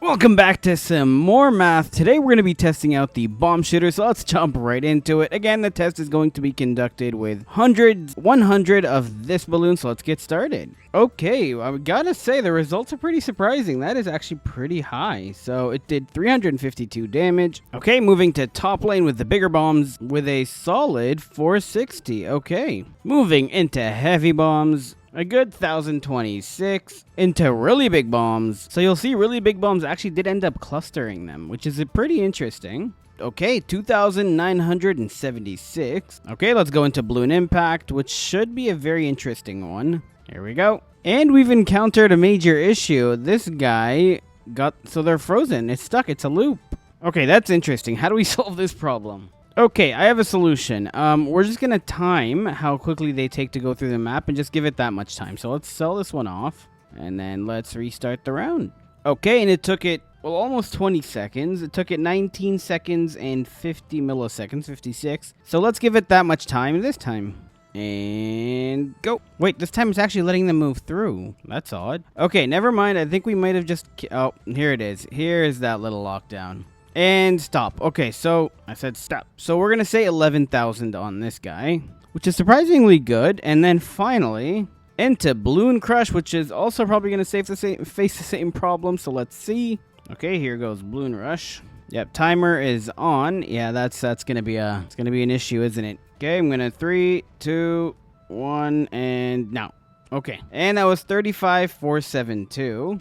Welcome back to some more math. Today we're going to be testing out the bomb shooter, so let's jump right into it. Again, the test is going to be conducted with 100 of this balloon, so let's get started. Okay, I gotta say the results are pretty surprising. That is actually pretty high. So it did 352 damage. Okay, moving to top lane with the bigger bombs with a solid 460. Okay, moving into heavy bombs. A good 1,026 into really big bombs. So you'll see really big bombs actually did end up clustering them, which is pretty interesting. Okay, 2,976. Okay, let's go into Balloon Impact, which should be a very interesting one. Here we go. And we've encountered a major issue. This guy so they're frozen. It's stuck. It's a loop. Okay, that's interesting. How do we solve this problem? Okay, I have a solution. We're just going to time how quickly they take to go through the map and just give it that much time. So let's sell this one off, and then let's restart the round. Okay, and it took it, well, almost 20 seconds. It took it 19 seconds and 50 milliseconds, 56. So let's give it that much time this time. And go. Wait, this time it's actually letting them move through. That's odd. Okay, never mind. I think we might have just... Oh, here it is. Here is that little lockdown. And stop. Okay, so I said stop. So we're going to say 11,000 on this guy, which is surprisingly good. And then finally into Balloon Crush, which is also probably going to face the same problem. So let's see. Okay, here goes Balloon Rush. Yep, timer is on. Yeah, that's going to be it's going to be an issue, isn't it? Okay, I'm going to 3, 2, 1 and now. Okay. And that was 35,472.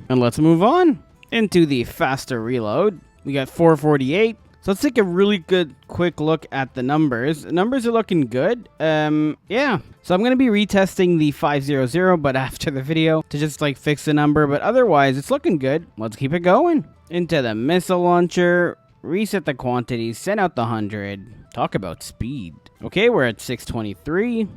And let's move on into the faster reload. We got 448. So let's take a really good quick look at the numbers. The numbers are looking good. Yeah. So I'm going to be retesting the 500, but after the video to just like fix the number. But otherwise, it's looking good. Let's keep it going. Into the missile launcher. Reset the quantities. Send out the 100. Talk about speed. Okay, we're at 623.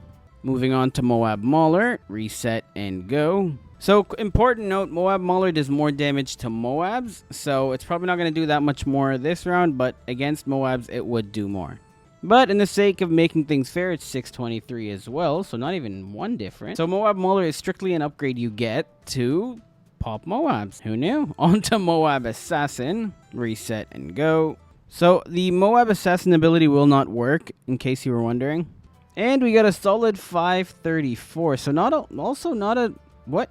Moving on to Moab Mauler. Reset and go. So, important note, Moab Mauler does more damage to Moabs, so it's probably not going to do that much more this round, but against Moabs, it would do more. But in the sake of making things fair, it's 623 as well, so not even one difference. So Moab Mauler is strictly an upgrade you get to pop Moabs. Who knew? On to Moab Assassin. Reset and go. So, the Moab Assassin ability will not work, in case you were wondering. And we got a solid 534, so also not a... What?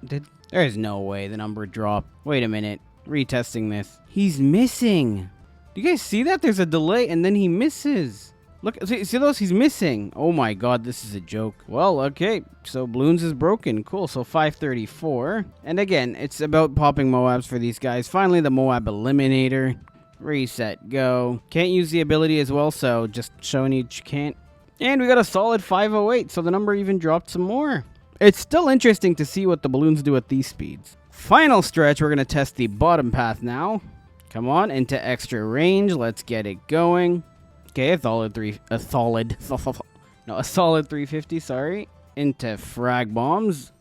There's no way the number dropped. Wait a minute. Retesting this. He's missing. Do you guys see that? There's a delay and then he misses. Look, see those? He's missing. Oh my god, this is a joke. Well, okay. So Balloons is broken. Cool. So 534. And again, it's about popping Moabs for these guys. Finally, the Moab Eliminator. Reset. Go. Can't use the ability as well, so just showing you can't. And we got a solid 508. So the number even dropped some more. It's still interesting to see what the balloons do at these speeds. Final stretch, we're going to test the bottom path now. Come on, into extra range. Let's get it going. Okay, a solid 350, sorry. Into frag bombs.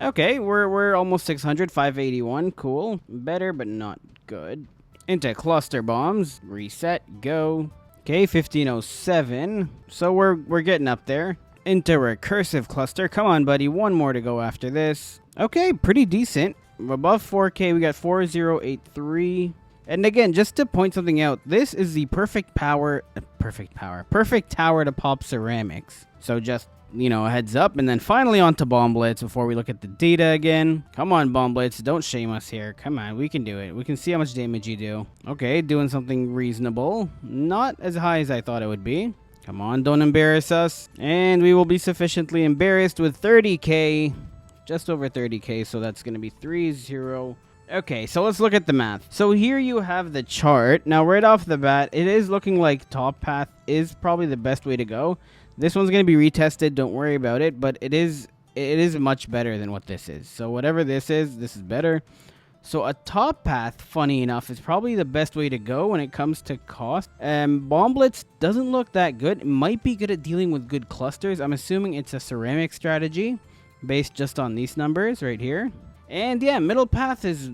Okay, we're almost 600, 581, cool. Better, but not good. Into cluster bombs. Reset, go. Okay, 1507. So we're getting up there. Into recursive cluster. Come on, buddy. One more to go after this. Okay, pretty decent. Above 4K, we got 4083. And again, just to point something out, this is the perfect tower to pop ceramics. So just, you know, a heads up. And then finally onto Bomb Blitz before we look at the data again. Come on, Bomb Blitz. Don't shame us here. Come on, we can do it. We can see how much damage you do. Okay, doing something reasonable. Not as high as I thought it would be. Come on, don't embarrass us. And we will be sufficiently embarrassed with 30k. Just over 30k, so that's going to be 30. Okay, so let's look at the math. So here you have the chart. Now, right off the bat, it is looking like top path is probably the best way to go. This one's going to be retested. Don't worry about it. But it is much better than what this is. So whatever this is better. So a top path, funny enough, is probably the best way to go when it comes to cost. Bomb Blitz doesn't look that good. It might be good at dealing with good clusters. I'm assuming it's a ceramic strategy based just on these numbers right here. And yeah, middle path is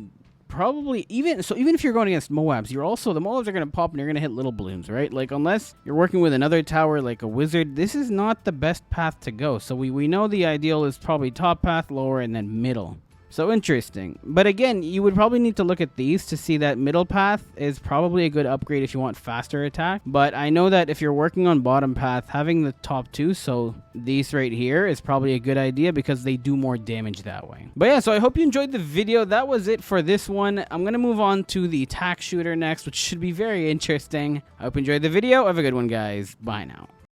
probably even if you're going against Moabs, the Moabs are going to pop and you're going to hit little balloons, right? Like unless you're working with another tower like a wizard, this is not the best path to go. So we know the ideal is probably top path, lower, and then middle. So interesting. But again, you would probably need to look at these to see that middle path is probably a good upgrade if you want faster attack. But I know that if you're working on bottom path, having the top two, so these right here, is probably a good idea because they do more damage that way. But yeah, so I hope you enjoyed the video. That was it for this one. I'm going to move on to the tack shooter next, which should be very interesting. I hope you enjoyed the video. Have a good one, guys. Bye now.